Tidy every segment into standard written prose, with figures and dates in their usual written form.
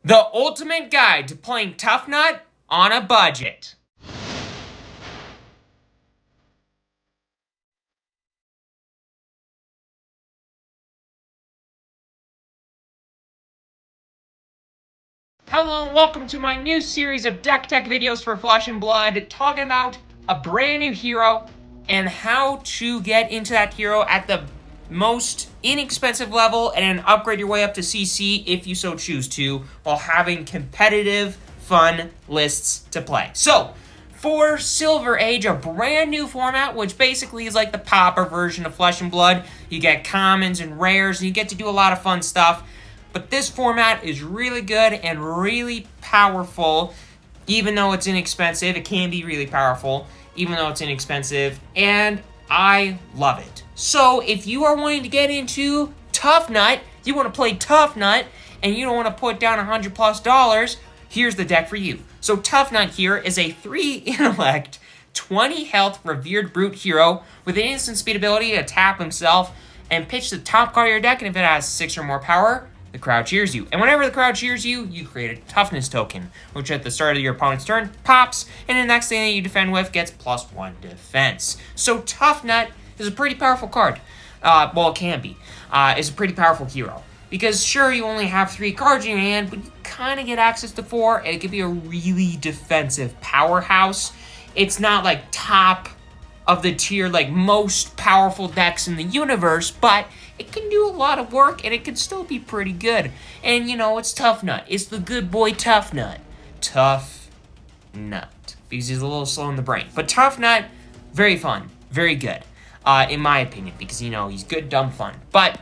The ultimate guide to playing Tuffnut on a budget. Hello and welcome to my new series of deck tech videos for Flesh and Blood, talking about a brand new hero and how to get into that hero at the most inexpensive level and then upgrade your way up to CC if you so choose to, while having competitive, fun lists to play. So, for Silver Age, a brand new format, which basically is like the Pauper version of Flesh and Blood. You get commons and rares, and you get to do a lot of fun stuff. But this format is really good and really powerful, even though it's inexpensive. It can be really powerful, even though it's inexpensive, and I love it. So if you are wanting to get into Tuffnut, you want to play Tuffnut, and you don't want to put down $100+, here's the deck for you. So Tuffnut here is a 3 intellect, 20 health revered brute hero with an instant speed ability to tap himself and pitch the top card of your deck, and if it has 6 or more power, the crowd cheers you. And whenever the crowd cheers you, you create a toughness token, which at the start of your opponent's turn pops, and the next thing that you defend with gets +1 defense. So Tuffnut is a pretty powerful card. Well, it can be. It's a pretty powerful hero. Because sure, you only have 3 cards in your hand, but you kind of get access to 4, and it can be a really defensive powerhouse. It's not like top of the tier, like most powerful decks in the universe, but it can do a lot of work, and it can still be pretty good. And, you know, it's Tuffnut. It's the good boy Tuffnut. Tuffnut. Because he's a little slow in the brain. But Tuffnut, very fun. Very good. In my opinion. Because, you know, he's good, dumb, fun. But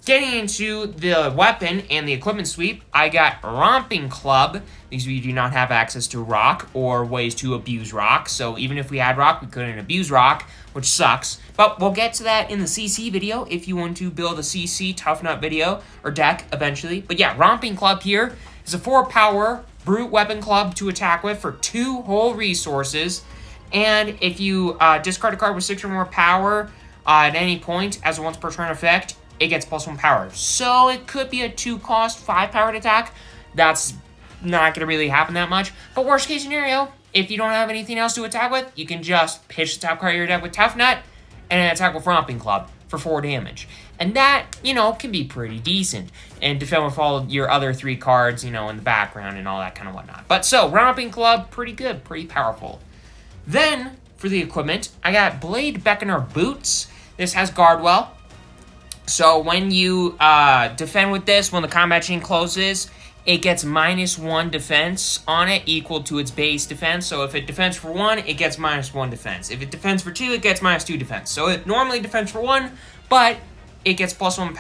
getting into the weapon and the equipment sweep, I got Romping Club. Because we do not have access to rock or ways to abuse rock. So even if we had rock, we couldn't abuse rock, which sucks. But we'll get to that in the CC video if you want to build a CC Tuffnut video or deck eventually. But yeah, Romping Club here is a 4-power brute weapon club to attack with for 2 whole resources. And if you discard a card with 6 or more power at any point as a once per turn effect, it gets +1 power. So it could be a 2-cost, 5-powered attack. That's not going to really happen that much. But worst case scenario, if you don't have anything else to attack with, you can just pitch the top card of your deck with Tuffnut and then attack with Romping Club for 4 damage. And that, you know, can be pretty decent. And defend with all your other 3 cards, you know, in the background and all that kind of whatnot. But so, Romping Club, pretty good, pretty powerful. Then, for the equipment, I got Blade Beckoner Boots. This has Guardwell. So when you defend with this, when the combat chain closes, it gets -1 defense on it, equal to its base defense. So if it defends for 1, it gets -1 defense. If it defends for 2, it gets -2 defense. So it normally defends for 1, but it gets +1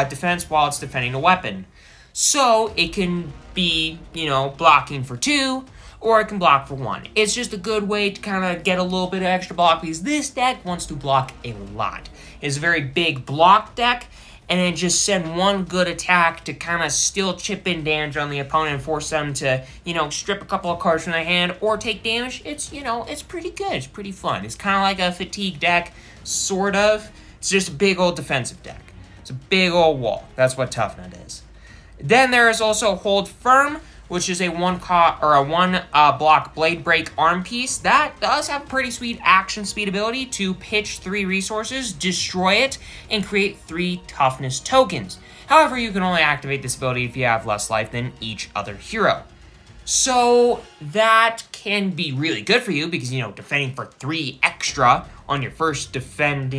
defense while it's defending a weapon. So it can be, you know, blocking for 2, or it can block for 1. It's just a good way to kind of get a little bit of extra block, because this deck wants to block a lot. It's a very big block deck, and then just send 1 good attack to kind of still chip in damage on the opponent and force them to, you know, strip a couple of cards from their hand or take damage. It's, you know, it's pretty good. It's pretty fun. It's kind of like a fatigue deck, sort of. It's just a big old defensive deck. It's a big old wall. That's what Tuffnut is. Then there is also Hold Firm, which is a 1 block blade break arm piece. That does have pretty sweet action speed ability to pitch 3 resources, destroy it, and create 3 toughness tokens. However, you can only activate this ability if you have less life than each other hero. So that can be really good for you because, you know, defending for 3 extra on your first defense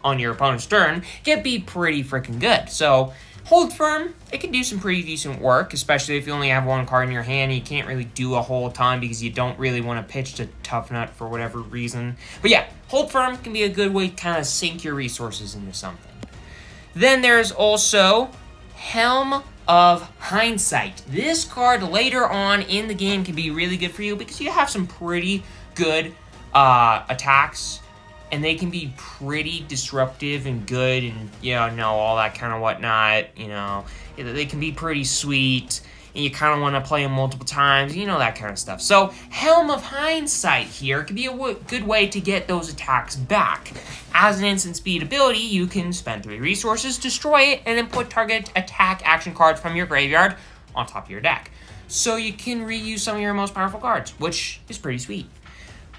on your opponent's turn can be pretty freaking good. So Hold Firm, it can do some pretty decent work, especially if you only have 1 card in your hand and you can't really do a whole ton because you don't really want to pitch to Tuffnut for whatever reason. But yeah, Hold Firm can be a good way to kind of sink your resources into something. Then there's also Helm of Hindsight. This card later on in the game can be really good for you because you have some pretty good attacks, and they can be pretty disruptive and good and, you know, all that kind of whatnot, you know. They can be pretty sweet. and you kind of want to play him multiple times, you know, that kind of stuff. So Helm of Hindsight here could be a good way to get those attacks back. As an instant speed ability, you can spend 3 resources, destroy it, and then put target attack action cards from your graveyard on top of your deck. So you can reuse some of your most powerful cards, which is pretty sweet.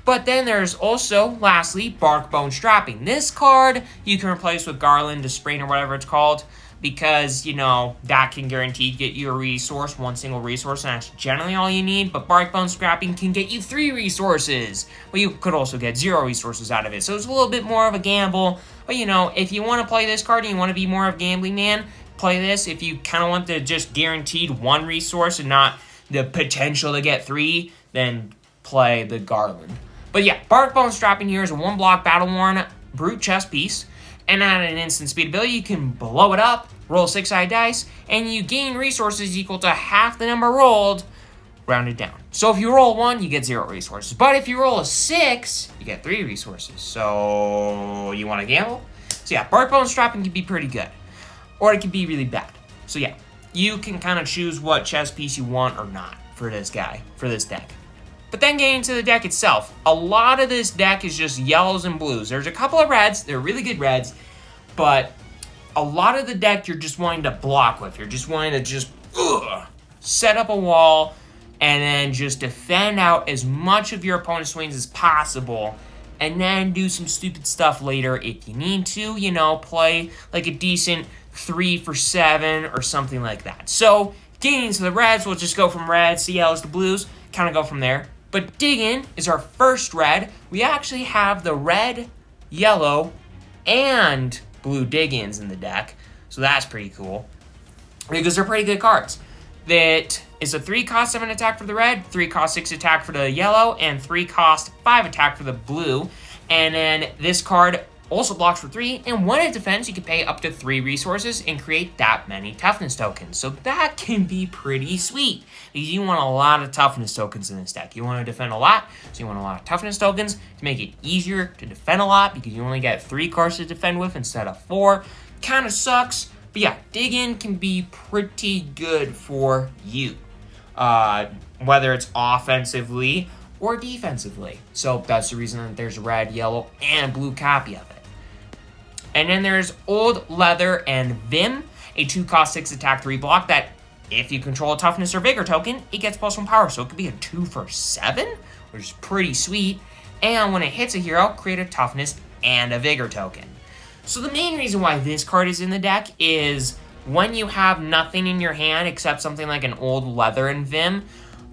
But then there's also, lastly, Bark Bone Strapping. This card you can replace with Garland, Spring, or whatever it's called, because, you know, that can guarantee get you a resource, 1 single resource, and that's generally all you need. But Bark Bone Strapping can get you 3 resources, but you could also get 0 resources out of it. So it's a little bit more of a gamble. But, you know, if you want to play this card and you want to be more of a gambling man, play this. If you kind of want the just guaranteed 1 resource and not the potential to get 3, then play the Garland. But yeah, Bark Bone Strapping here is a 1-block Battle-Worn Brute Chess piece, and at an instant speed ability, you can blow it up, roll 6-sided dice, and you gain resources equal to half the number rolled, rounded down. So if you roll 1, you get 0 resources. But if you roll a 6, you get 3 resources. So you want to gamble? So yeah, Bark Bone Strapping can be pretty good, or it can be really bad. So yeah, you can kind of choose what chess piece you want or not for this guy, for this deck. But then getting to the deck itself, a lot of this deck is just yellows and blues. There's a couple of reds, they're really good reds, but a lot of the deck you're just wanting to block with. You're just wanting to just set up a wall and then just defend out as much of your opponent's swings as possible, and then do some stupid stuff later if you need to, you know, play like a decent 3 for 7 or something like that. So getting into the reds, we'll just go from reds to yellows to blues, kind of go from there. But Dig-In is our first red. We actually have the red, yellow, and blue Dig-Ins in the deck. So that's pretty cool, because they're pretty good cards. That is a 3-cost 7 attack for the red, 3-cost 6 attack for the yellow, and 3-cost 5 attack for the blue. And then this card also blocks for 3, and when it defends, you can pay up to 3 resources and create that many toughness tokens. So that can be pretty sweet, because you want a lot of toughness tokens in this deck. You want to defend a lot, so you want a lot of toughness tokens to make it easier to defend a lot, because you only get 3 cards to defend with instead of 4. Kind of sucks, but yeah, Dig-In can be pretty good for you, whether it's offensively or defensively. So that's the reason that there's a red, yellow, and blue copy of it. And then there's Old Leather and Vim, a 2-cost 6 attack 3 block that if you control a toughness or vigor token, it gets +1 power. So it could be a 2 for 7, which is pretty sweet. And when it hits a hero, create a toughness and a vigor token. So the main reason why this card is in the deck is when you have nothing in your hand except something like an Old Leather and Vim,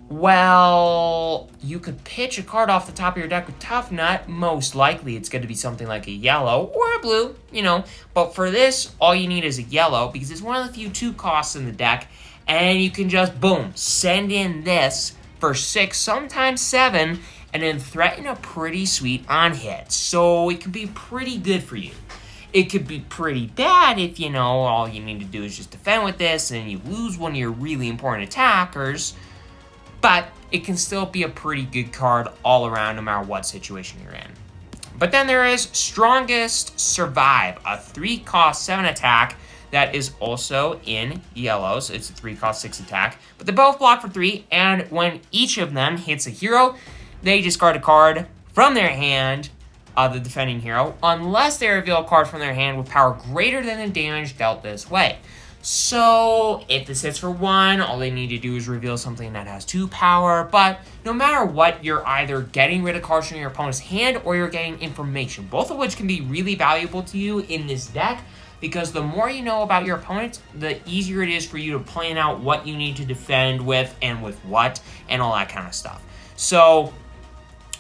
well, you could pitch a card off the top of your deck with Tuffnut. Most likely it's going to be something like a yellow or a blue, you know. But for this, all you need is a yellow, because it's one of the few 2 costs in the deck. And you can just, boom, send in this for 6, sometimes 7, and then threaten a pretty sweet on-hit. So it can be pretty good for you. It could be pretty bad if, you know, all you need to do is just defend with this and you lose one of your really important attackers. But it can still be a pretty good card all around, no matter what situation you're in. But then there is Strongest Survive, a 3-cost 7 attack that is also in yellows. It's a 3-cost 6 attack, but they both block for 3, and when each of them hits a hero, they discard a card from their hand, the defending hero, unless they reveal a card from their hand with power greater than the damage dealt this way. So if this hits for 1, all they need to do is reveal something that has 2 power. But no matter what, you're either getting rid of cards from your opponent's hand or you're getting information, both of which can be really valuable to you in this deck, because the more you know about your opponent, the easier it is for you to plan out what you need to defend with and with what and all that kind of stuff. So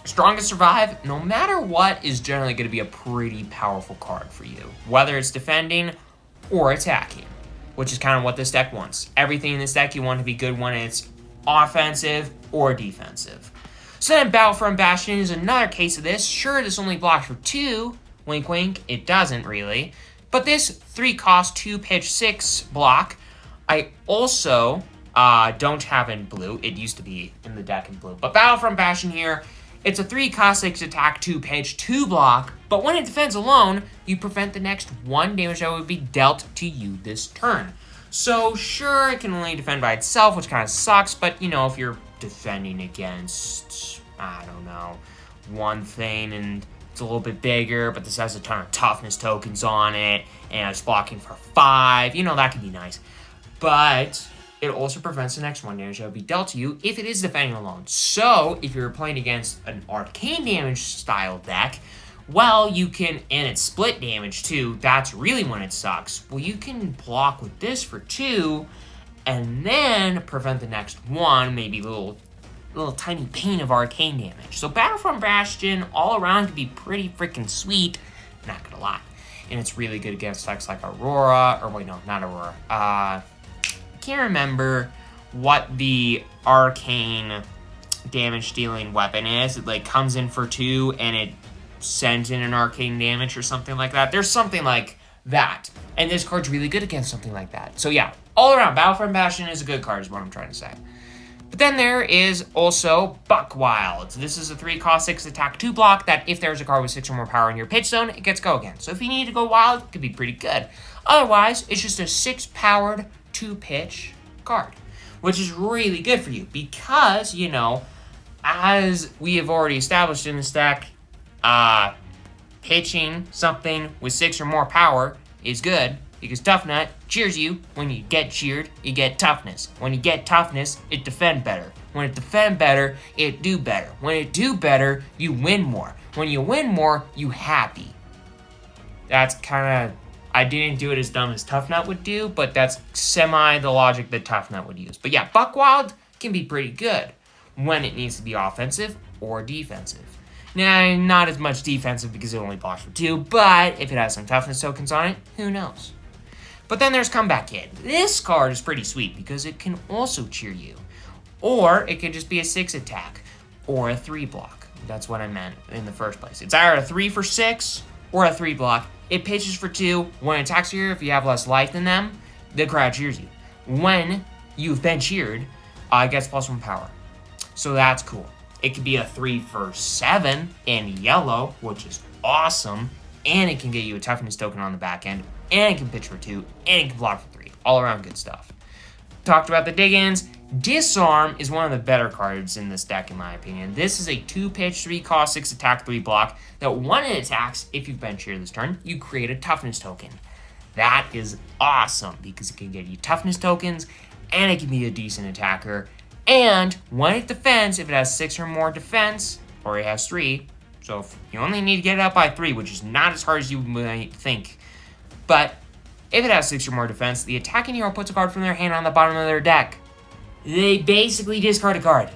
Strongest Survive, no matter what, is generally going to be a pretty powerful card for you, whether it's defending or attacking, which is kind of what this deck wants. Everything in this deck you want to be good when it's offensive or defensive. So then Battlefront Bastion is another case of this. Sure, this only blocks for 2. Wink, wink. It doesn't really. But this 3-cost 2-pitch 6 block, I also don't have in blue. It used to be in the deck in blue. But Battlefront Bastion here, it's a 3-cost 6 attack 2-pitch 2 block. But when it defends alone, you prevent the next 1 damage that would be dealt to you this turn. So sure, it can only defend by itself, which kind of sucks, but if you're defending against, I don't know, one thing and it's a little bit bigger, but this has a ton of toughness tokens on it, and it's blocking for 5, that could be nice. But it also prevents the next 1 damage that would be dealt to you if it is defending alone. So if you're playing against an arcane damage style deck, well, you can, and it's split damage too, that's really when it sucks. Well, you can block with this for 2, and then prevent the next one, maybe a little tiny pain of arcane damage. So Battlefront Bastion all around can be pretty freaking sweet, not gonna lie. And it's really good against decks like Aurora, or wait, no, not Aurora. I can't remember what the arcane damage dealing weapon is. It comes in for 2 and it sends in an arcane damage or something like that. There's something like that. And this card's really good against something like that. So yeah, all around, Battlefront Bastion is a good card is what I'm trying to say. But then there is also Buckwild. This is a 3-cost 6 attack 2 block that if there's a card with 6 or more power in your pitch zone, it gets go again. So if you need to go wild, it could be pretty good. Otherwise, it's just a 6-powered 2-pitch card, which is really good for you because, as we have already established in this deck, pitching something with 6 or more power is good because Tuffnut cheers you. When you get cheered, you get toughness. When you get toughness, it defend better. When it defend better, it do better. When it do better, you win more. When you win more, you happy. That's kind of, I didn't do it as dumb as Tuffnut would do, but that's semi the logic that Tuffnut would use. But yeah, Buckwild can be pretty good when it needs to be offensive or defensive. Now, not as much defensive because it only blocks for 2, but if it has some toughness tokens on it, who knows? But then there's Comeback Kid. This card is pretty sweet because it can also cheer you. Or it could just be a 6 attack or a 3 block. That's what I meant in the first place. It's either a 3 for 6 or a 3 block. It pitches for 2. When it attacks you, if you have less life than them, the crowd cheers you. When you've been cheered, it gets +1 power. So that's cool. It could be a 3 for 7 in yellow, which is awesome. And it can get you a toughness token on the back end. And it can pitch for 2. And it can block for 3. All around good stuff. Talked about the dig-ins. Disarm is one of the better cards in this deck, in my opinion. This is a 2-pitch, 3-cost, 6 attack, 3 block that when it attacks, if you've been cheered this turn, you create a toughness token. That is awesome because it can get you toughness tokens and it can be a decent attacker. And when it defends, if it has 6 or more defense, or it has 3, so if you only need to get it up by 3, which is not as hard as you might think, but if it has 6 or more defense, the attacking hero puts a card from their hand on the bottom of their deck. They basically discard a card.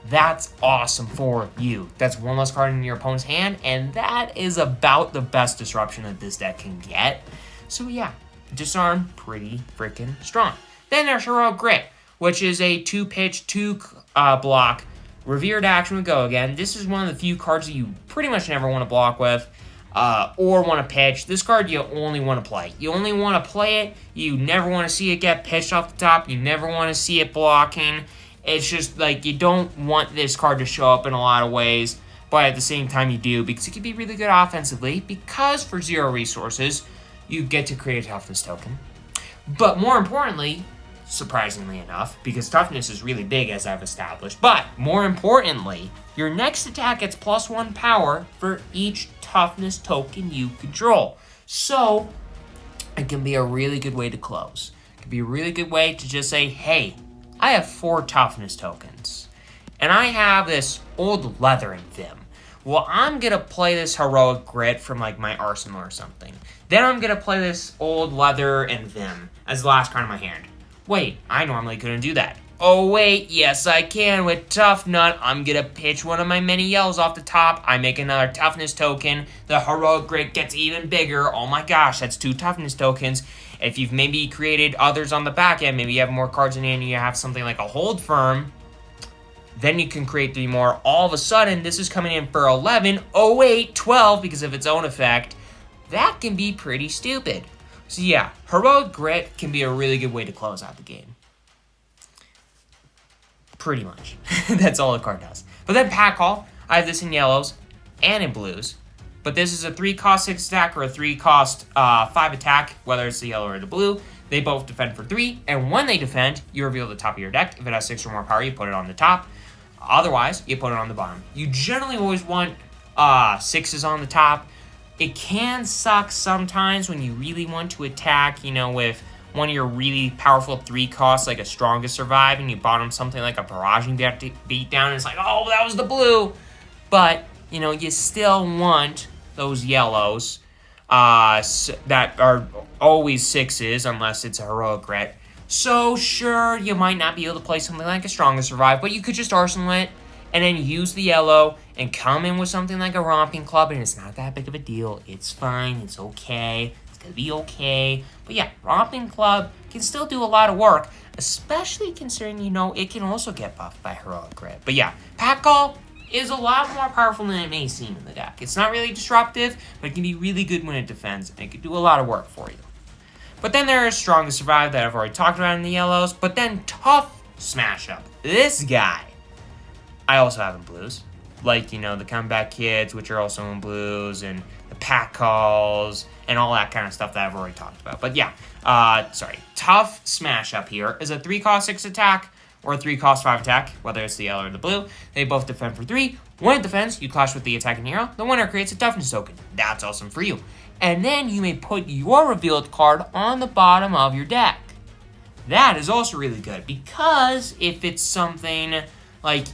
That's awesome for you. That's one less card in your opponent's hand, and that is about the best disruption that this deck can get. So yeah, Disarm, pretty freaking strong. Then there's Heroic Grit, which is a 2-pitch, 2 block, revered action with go again. This is one of the few cards that you pretty much never want to block with or want to pitch. This card you only want to play. You only want to play it. You never want to see it get pitched off the top. You never want to see it blocking. It's just like you don't want this card to show up in a lot of ways, but at the same time you do because it can be really good offensively because for 0 resources, you get to create a toughness token. But more importantly, surprisingly enough, because toughness is really big as I've established, but more importantly, your next attack gets +1 power for each toughness token you control. So, it can be a really good way to close. It can be a really good way to just say, hey, I have 4 toughness tokens, and I have this old leather in Vim. Well, I'm going to play this Heroic Grit from like my arsenal or something. Then I'm going to play this old leather and Vim as the last card in my hand. Wait, I normally couldn't do that. Oh wait, yes I can with Tuffnut. I'm gonna pitch one of my many yells off the top. I make another toughness token. The Heroic Grit gets even bigger. Oh my gosh, that's 2 toughness tokens. If you've maybe created others on the back end, maybe you have more cards in hand and you have something like a Hold Firm, then you can create 3 more. All of a sudden, this is coming in for 11. Oh wait, 12 because of its own effect. That can be pretty stupid. So yeah, Heroic Grit can be a really good way to close out the game. Pretty much. That's all the card does. But then Pack Haul, I have this in yellows and in blues. But this is a 3-cost 6 attack or a 3-cost 5 attack, whether it's the yellow or the blue. They both defend for 3, and when they defend, you reveal the top of your deck. If it has 6 or more power, you put it on the top. Otherwise, you put it on the bottom. You generally always want 6s on the top. It can suck sometimes when you really want to attack, with one of your really powerful 3 costs, like a Strongest Survive, and you bottom something like a Barraging Beatdown, and it's like, oh, that was the blue. But, you still want those yellows that are always 6s, unless it's a Heroic Grit. So, sure, you might not be able to play something like a Strongest Survive, but you could just Arsenal it, and then use the yellow, and come in with something like a Romping Club, and it's not that big of a deal. It's fine, it's okay, it's gonna be okay. But yeah, Romping Club can still do a lot of work, especially considering, it can also get buffed by Heroic Grit. But yeah, Pack Call is a lot more powerful than it may seem in the deck. It's not really disruptive, but it can be really good when it defends, and it can do a lot of work for you. But then there is Strongest Survive that I've already talked about in the yellows, but then Tough Smash Up. This guy, I also have in blues. Like, the Comeback Kids, which are also in blues, and the Pack Calls, and all that kind of stuff that I've already talked about. But yeah, Tough Smash Up here is a 3-cost 6 attack, or a 3-cost 5 attack, whether it's the yellow or the blue. They both defend for 3. When it defends, you clash with the attacking hero. The winner creates a toughness token. That's awesome for you. And then you may put your revealed card on the bottom of your deck. That is also really good, because if it's something like,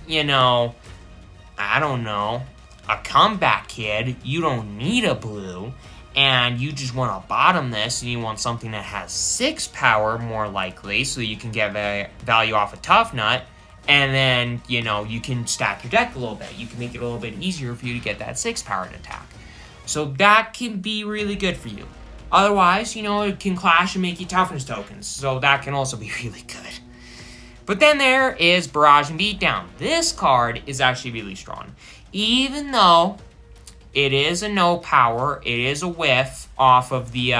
I don't know, a Comeback Kid, you don't need a blue, and you just want to bottom this, and you want something that has 6 power, more likely, so you can get value off a Tuffnut, and then, you can stack your deck a little bit. You can make it a little bit easier for you to get that 6-powered attack. So that can be really good for you. Otherwise, it can clash and make you toughness tokens, so that can also be really good. But then there is Barraging Beatdown. This card is actually really strong. Even though it is a no power, it is a whiff off of the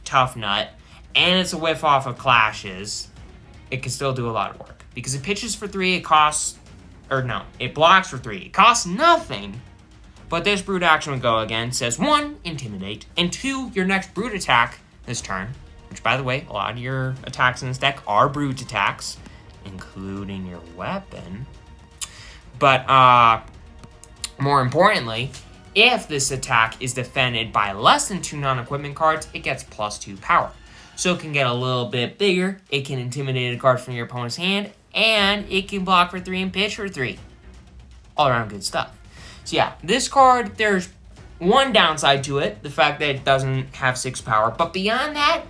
Tuffnut, and it's a whiff off of clashes, it can still do a lot of work. Because it pitches for 3, it blocks for 3. It costs nothing, but this Brute action would go again. Says 1, Intimidate, and 2, your next Brute attack this turn, which, by the way, a lot of your attacks in this deck are Brute attacks, including your weapon. But, more importantly, if this attack is defended by less than 2 non-equipment cards, it gets +2 power. So it can get a little bit bigger, it can intimidate a card from your opponent's hand, and it can block for 3 and pitch for 3. All around good stuff. So yeah, this card, there's one downside to it, the fact that it doesn't have 6 power, but beyond that,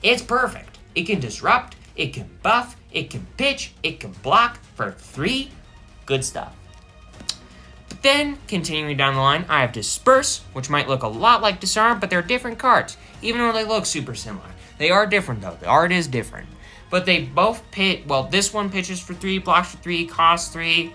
it's perfect. It can disrupt, it can buff, it can pitch, it can block for 3. Good stuff. But then, continuing down the line, I have Disperse, which might look a lot like Disarm, but they're different cards, even though they look super similar. They are different, though. The art is different. But they both this one pitches for 3, blocks for 3, costs 3,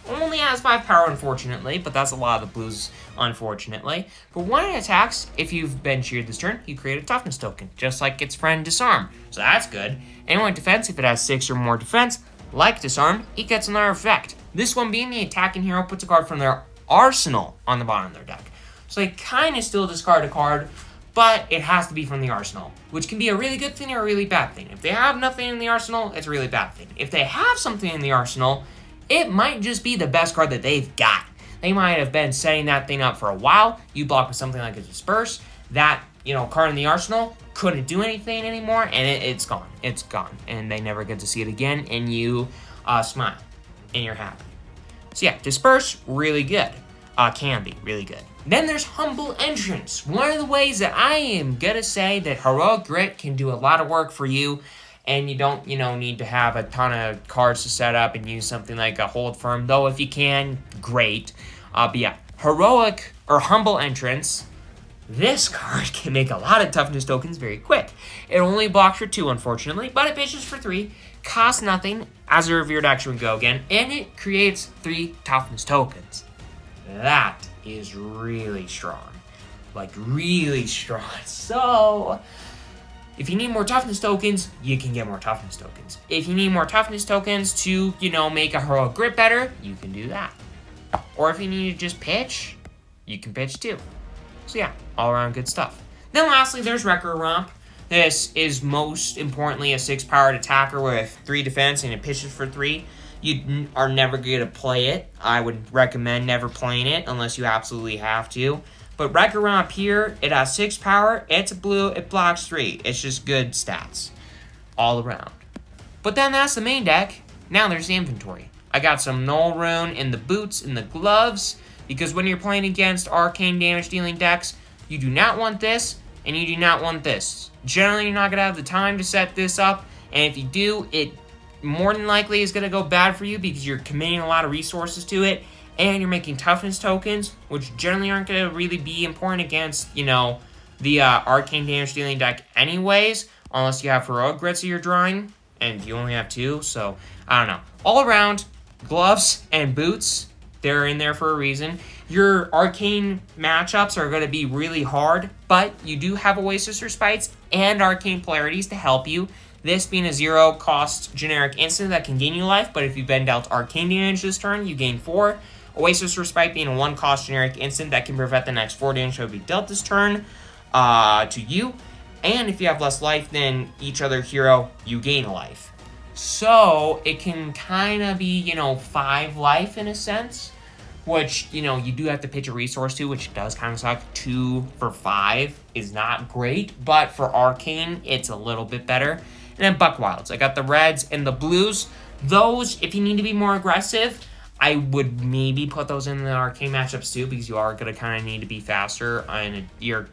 only has 5 power, unfortunately, but that's a lot of the blues, unfortunately. But when it attacks, if you've been cheered this turn, you create a toughness token, just like its friend Disarm. So that's good. And when it defends, if it has 6 or more defense, like Disarm, it gets another effect. This one being the attacking hero puts a card from their arsenal on the bottom of their deck. So they kind of still discard a card, but it has to be from the arsenal, which can be a really good thing or a really bad thing. If they have nothing in the arsenal, it's a really bad thing. If they have something in the arsenal, it might just be the best card that they've got. They might have been setting that thing up for a while. You block with something like a Disperse. That, card in the arsenal couldn't do anything anymore, and it's gone. It's gone. And they never get to see it again, and you smile, and you're happy. So yeah, Disperse, really good. Can be really good. Then there's Humble Entrance. One of the ways that I am going to say that Heroic Grit can do a lot of work for you, and you don't, need to have a ton of cards to set up and use something like a Hold Firm, though if you can, great. But yeah, Heroic or Humble Entrance, this card can make a lot of toughness tokens very quick. It only blocks for 2, unfortunately, but it pitches for 3, costs nothing, as a revered action would go again, and it creates 3 toughness tokens. That is really strong. Like, really strong. So, if you need more toughness tokens, you can get more toughness tokens. If you need more toughness tokens to, make a Heroic Grit better, you can do that. Or if you need to just pitch, you can pitch too. So yeah, all around good stuff. Then lastly, there's Wrecker Romp. This is most importantly a 6-powered attacker with 3 defense and it pitches for 3. You are never going to play it. I would recommend never playing it unless you absolutely have to. But right around up here, it has 6 power, it's a blue, it blocks 3. It's just good stats all around. But then that's the main deck. Now there's the inventory. I got some Null Rune in the boots and the gloves, because when you're playing against arcane damage dealing decks, you do not want this, and you do not want this. Generally, you're not going to have the time to set this up, and if you do, it more than likely is going to go bad for you because you're committing a lot of resources to it, and you're making toughness tokens, which generally aren't going to really be important against, the arcane damage dealing deck anyways, unless you have heroic grits that you're drawing, and you only have 2, so I don't know. All around, gloves and boots, they're in there for a reason. Your arcane matchups are going to be really hard, but you do have Oasis Respites and Arcane Polarities to help you. This being a 0-cost generic instant that can gain you life, but if you've been dealt arcane damage this turn, you gain 4. Oasis Respite being a 1-cost generic instant that can prevent the next 4 damage that will be dealt this turn to you. And if you have less life than each other hero, you gain a life. So it can kind of be, 5 life in a sense, which, you do have to pitch a resource to, which does kind of suck. 2 for 5 is not great, but for Arcane, it's a little bit better. And then Buck Wilds. I got the reds and the blues. Those, if you need to be more aggressive, I would maybe put those in the Arcane matchups too, because you are going to kind of need to be faster, and you're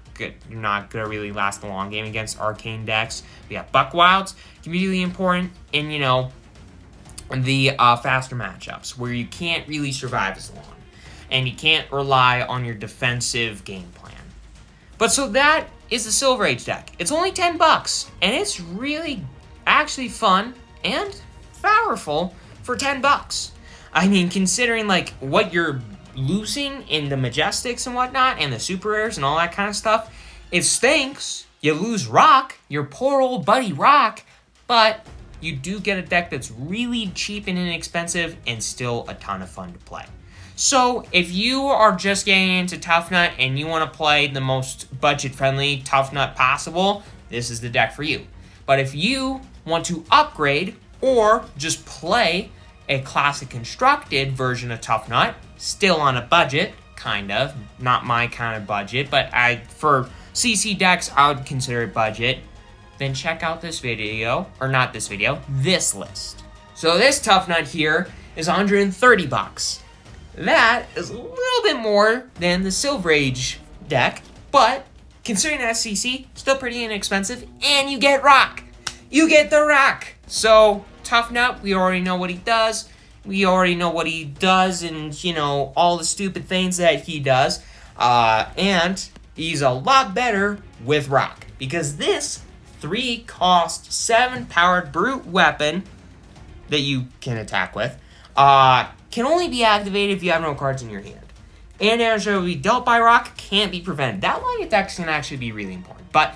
not going to really last a long game against Arcane decks. We got Buck Wilds. Can be really important in, the faster matchups, where you can't really survive as long, and you can't rely on your defensive game plan. But so that is the Silver Age deck. It's only $10, and it's really actually fun and powerful for $10. I mean, considering what you're losing in the Majestics and whatnot, and the Super Rares and all that kind of stuff, it stinks. You lose Rock, your poor old buddy Rock, but you do get a deck that's really cheap and inexpensive and still a ton of fun to play. So if you are just getting into Tuffnut and you want to play the most budget-friendly Tuffnut possible, this is the deck for you. But if you want to upgrade or just play a classic constructed version of Tuffnut, still on a budget, kind of, not my kind of budget, but for CC decks, I would consider it budget, then check out this video, or not this video, this list. So this Tuffnut here is $130. That is a little bit more than the Silver Age deck, but considering that's CC, still pretty inexpensive, and you get Rock. You get the Rock. So Tuffnut, we already know what he does. We already know what he does and, all the stupid things that he does. And he's a lot better with Rock, because this 3-cost, 7-powered brute weapon that you can attack with can only be activated if you have no cards in your hand. And damage that will be dealt by Rock can't be prevented. That line of decks can actually be really important. But,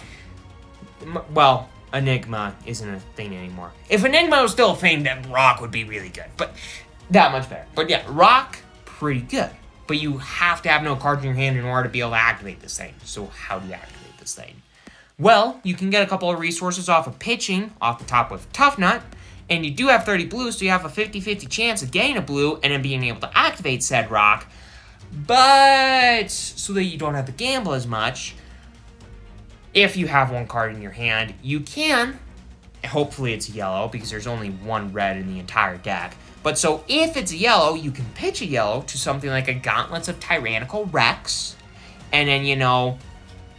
well, Enigma isn't a thing anymore. If Enigma was still a thing, then Rock would be really good. But that much better. But yeah, Rock, pretty good. But you have to have no cards in your hand in order to be able to activate this thing. So how do you activate this thing? Well, you can get a couple of resources off of pitching, off the top with Tuffnut. And you do have 30 blues, so you have a 50-50 chance of getting a blue and then being able to activate said Rock. But so that you don't have to gamble as much, if you have one card in your hand, you can, hopefully it's yellow, because there's only one red in the entire deck. But so if it's a yellow, you can pitch a yellow to something like a Gauntlets of Tyrannical Rex, and then,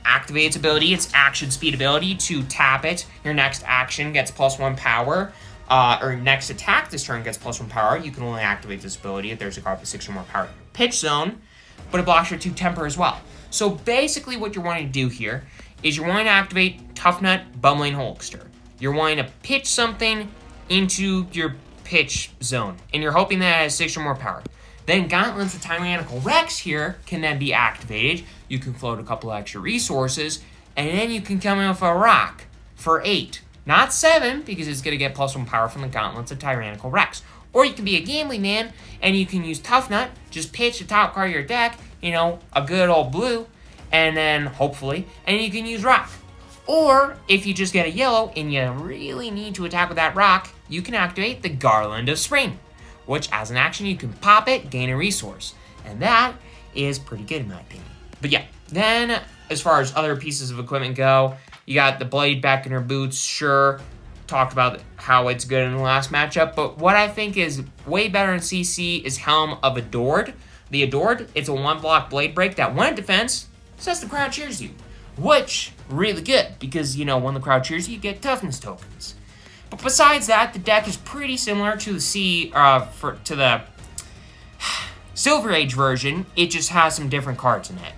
activate its ability, its action speed ability, to tap it. Your next action gets +1 power. Or next attack this turn gets +1 power. You can only activate this ability if there's a card with 6 or more power. Pitch zone, but it blocks your 2 temper as well. So basically what you're wanting to do here is you're wanting to activate Tuffnut, Bumbling Hulkster. You're wanting to pitch something into your pitch zone, and you're hoping that it has 6 or more power. Then Gauntlets of Tyrannical Rex here can then be activated. You can float a couple extra resources, and then you can come in with a Rock for 8. Not 7, because it's going to get +1 power from the Gauntlets of Tyrannical Rex. Or you can be a gambling man, and you can use Tuffnut, just pitch the top card of your deck, a good old blue, and then, hopefully, and you can use Rock. Or, if you just get a yellow and you really need to attack with that rock, you can activate the Garland of Spring, which as an action you can pop it, gain a resource. And that is pretty good in my opinion. But yeah, then as far as other pieces of equipment go, you got the blade back in her boots, sure. Talked about how it's good in the last matchup, but what I think is way better in CC is Helm of Adored. The Adored, it's a 1-block blade break that when it defends, says the crowd cheers you. Which, really good, because, when the crowd cheers you get toughness tokens. But besides that, the deck is pretty similar to the Silver Age version. It just has some different cards in it.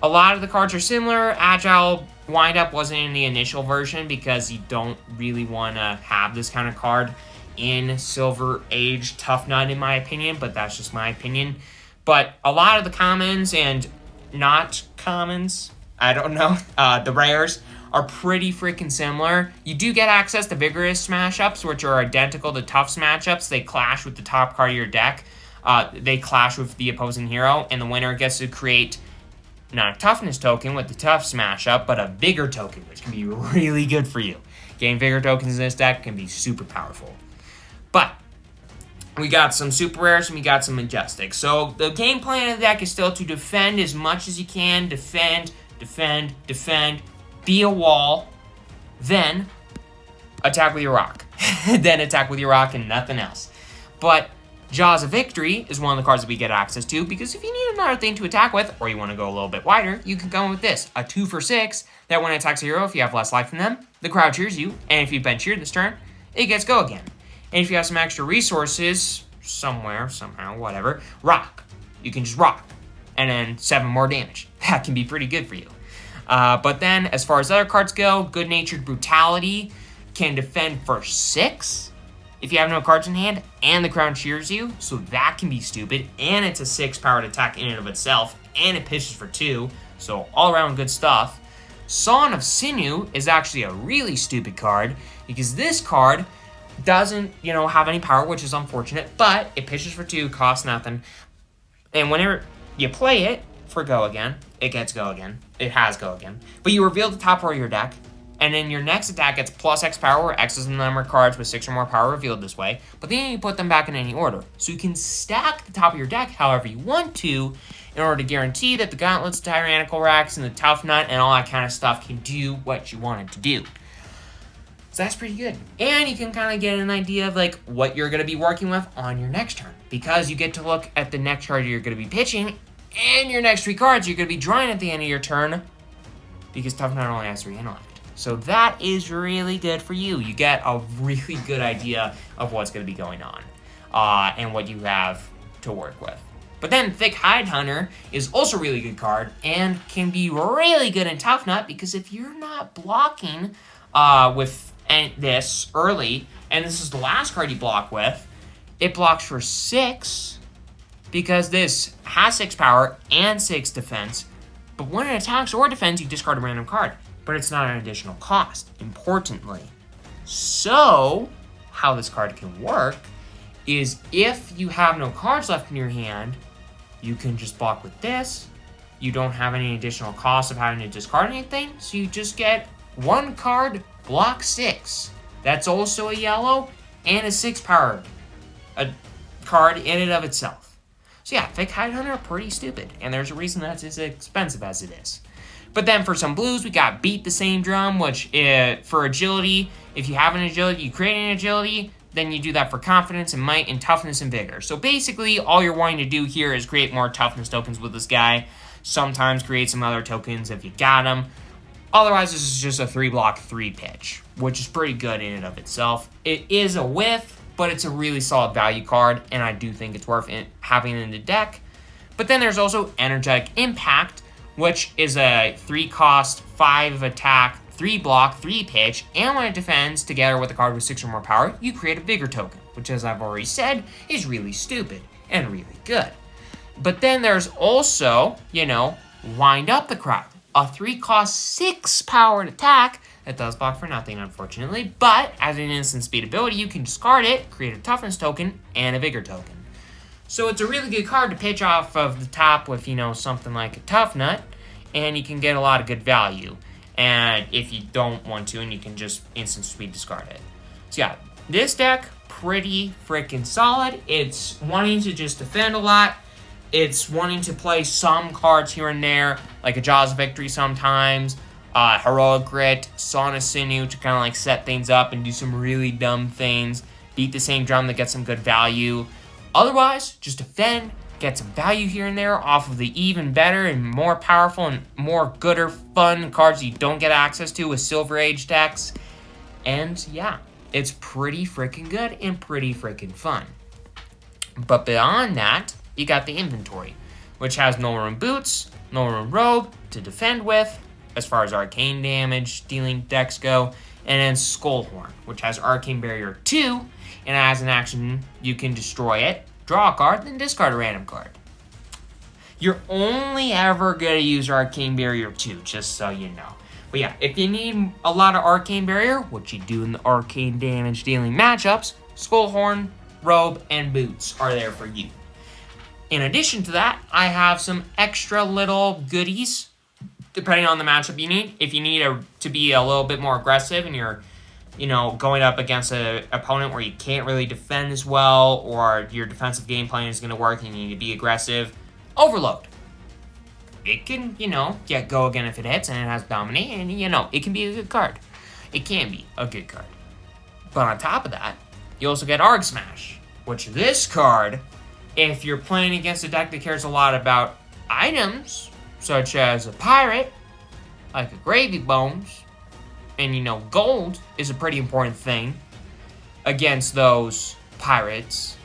A lot of the cards are similar. Agile Windup wasn't in the initial version because you don't really want to have this kind of card in Silver Age Tuffnut, in my opinion, but that's just my opinion. But a lot of the commons and not commons, I don't know, the rares are pretty freaking similar. You do get access to Vigorous Smash-Ups, which are identical to Tough Smash-Ups. They clash with the top card of your deck. They clash with the opposing hero, and the winner gets to create not a toughness token with the tough smash up, but a vigor token, which can be really good for you. Getting vigor tokens in this deck can be super powerful. But we got some super rares and we got some majestics. So the game plan of the deck is still to defend as much as you can. Defend, be a wall, then attack with your rock. Then attack with your rock and nothing else. But Jaws of Victory is one of the cards that we get access to, because if you need another thing to attack with, or you want to go a little bit wider, you can go with this, a 2 for 6, that when it attacks a hero, if you have less life than them, the crowd cheers you, and if you've been cheered this turn, it gets go again. And if you have some extra resources, somewhere, somehow, whatever, rock. You can just rock, and then 7 more damage. That can be pretty good for you. But then, as far as other cards go, Good-Natured Brutality can defend for 6, if you have no cards in hand, and the crowd cheers you, so that can be stupid, and it's a 6-powered attack in and of itself, and it pitches for 2, so all-around good stuff. Sawn of Sinew is actually a really stupid card, because this card doesn't, have any power, which is unfortunate, but it pitches for 2, costs nothing, and whenever you play it for go again, it gets go again. It has go again. But you reveal the top row of your deck, and then your next attack gets plus X power, where X is the number of cards with 6 or more power revealed this way. But then you put them back in any order. So you can stack the top of your deck however you want to, in order to guarantee that the Gauntlets, Tyrannical Racks, and the Tuffnut, and all that kind of stuff can do what you want it to do. So that's pretty good. And you can kind of get an idea of what you're going to be working with on your next turn. Because you get to look at the next card you're going to be pitching, and your next 3 cards you're going to be drawing at the end of your turn, because Tuffnut only has 3 intellect. So that is really good for you. You get a really good idea of what's going to be going on and what you have to work with. But then Thick Hide Hunter is also a really good card and can be really good in Tuffnut, because if you're not blocking with this early, and this is the last card you block with, it blocks for 6 because this has 6 power and 6 defense. But when it attacks or defends, you discard a random card. But it's not an additional cost, importantly. So, how this card can work is if you have no cards left in your hand, you can just block with this. You don't have any additional cost of having to discard anything, so you just get 1 card, block 6. That's also a yellow and a 6-powered card in and of itself. So yeah, Thick Hide Hunter are pretty stupid, and there's a reason that it's as expensive as it is. But then for some blues, we got Beat the Same Drum, which for agility, if you have an agility, you create an agility, then you do that for confidence and might and toughness and vigor. So basically, all you're wanting to do here is create more toughness tokens with this guy. Sometimes create some other tokens if you got them. Otherwise, this is just a 3-block 3-pitch, which is pretty good in and of itself. It is a whiff, but it's a really solid value card, and I do think it's worth having in the deck. But then there's also Energetic Impact, which is a 3-cost, 5-attack, 3-block, 3-pitch, and when it defends, together with a card with 6 or more power, you create a Vigor token, which, as I've already said, is really stupid and really good. But then there's also, Wind Up the Crowd, a 3-cost, 6-powered attack that does block for nothing, unfortunately, but as an instant speed ability, you can discard it, create a Toughness token, and a Vigor token. So it's a really good card to pitch off of the top with, something like a Tuffnut, and you can get a lot of good value. And if you don't want to, and you can just instant speed discard it. So yeah, this deck, pretty freaking solid. It's wanting to just defend a lot. It's wanting to play some cards here and there, like a Jaws of Victory sometimes, Heroic Grit, Sauna Sinew to kind of like set things up and do some really dumb things. Beat the same drum to get some good value. Otherwise, just defend, get some value here and there off of the even better and more powerful and more gooder, fun cards you don't get access to with Silver Age decks. And yeah, it's pretty freaking good and pretty freaking fun. But beyond that, you got the inventory, which has Null Boots, Null Robe to defend with, as far as arcane damage dealing decks go, and then Skullhorn, which has Arcane Barrier 2, and as an action, you can destroy it, draw a card, then discard a random card. You're only ever going to use Arcane Barrier 2, just so you know. But yeah, if you need a lot of Arcane Barrier, which you do in the arcane damage dealing matchups, Skullhorn, Robe, and Boots are there for you. In addition to that, I have some extra little goodies, depending on the matchup you need. If you need to be a little bit more aggressive and you're, going up against an opponent where you can't really defend as well, or your defensive game plan is going to work and you need to be aggressive, Overload. It can, go again if it hits and it has Dominate, and, it can be a good card. It can be a good card. But on top of that, you also get Arg Smash, which this card, if you're playing against a deck that cares a lot about items, such as a pirate, like a Gravy Bones, and gold is a pretty important thing against those pirates,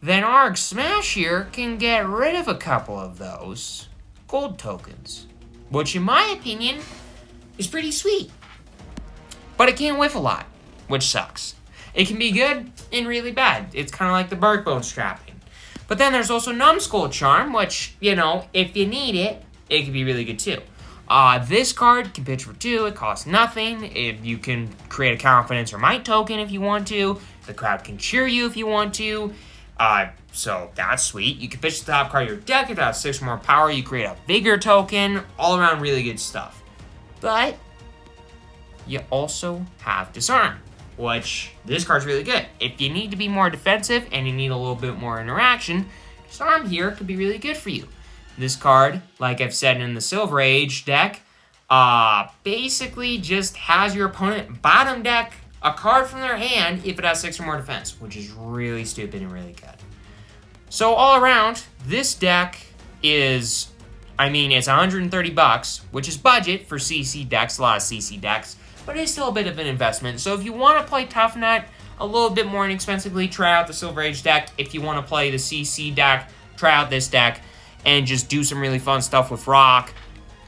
then Arg Smash here can get rid of a couple of those gold tokens, which in my opinion is pretty sweet. But it can't whiff a lot, which sucks. It can be good and really bad. It's kind of like the Bark Bones trapping. But then there's also Numbskull Charm, which, if you need it, it can be really good too. This card can pitch for 2, it costs nothing. If you can create a Confidence or Might token if you want to. The crowd can cheer you if you want to. So that's sweet. You can pitch the top card of your deck. If it has 6 or more power, you create a Vigor token. All around really good stuff. But you also have Disarm, which this card's really good. If you need to be more defensive and you need a little bit more interaction, Disarm here could be really good for you. This card, like I've said in the Silver Age deck, basically just has your opponent bottom deck a card from their hand if it has 6 or more defense, which is really stupid and really good. So all around, this deck is, it's $130, which is budget for CC decks, a lot of CC decks, but it is still a bit of an investment. So if you want to play Tuffnut a little bit more inexpensively, try out the Silver Age deck. If you want to play the CC deck, try out this deck and just do some really fun stuff with Rock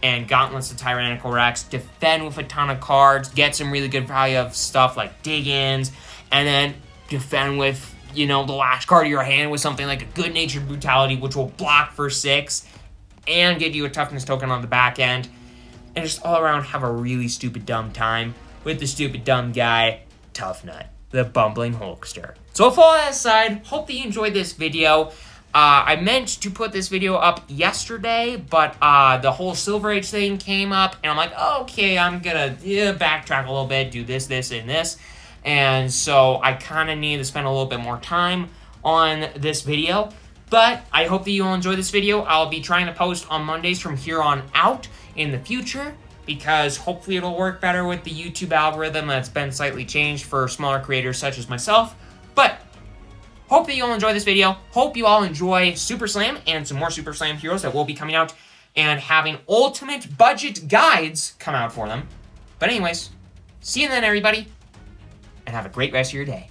and Gauntlets of Tyrannical Rex, defend with a ton of cards, get some really good value of stuff like Dig-Ins, and then defend with, the last card of your hand with something like a Good-Natured Brutality, which will block for 6 and give you a Toughness token on the back end. And just all around have a really stupid dumb time with the stupid dumb guy, Tuffnut, the bumbling Hulkster. So with all that aside, hope that you enjoyed this video. I meant to put this video up yesterday, but the whole Silver Age thing came up, and I'm like, okay, I'm gonna backtrack a little bit, do this, and this. And so I kind of need to spend a little bit more time on this video. But I hope that you will enjoy this video. I'll be trying to post on Mondays from here on out in the future, because hopefully it'll work better with the YouTube algorithm that's been slightly changed for smaller creators such as myself. But hope that you all enjoy this video. Hope you all enjoy Super Slam and some more Super Slam heroes that will be coming out and having ultimate budget guides come out for them. But anyways, see you then, everybody, and have a great rest of your day.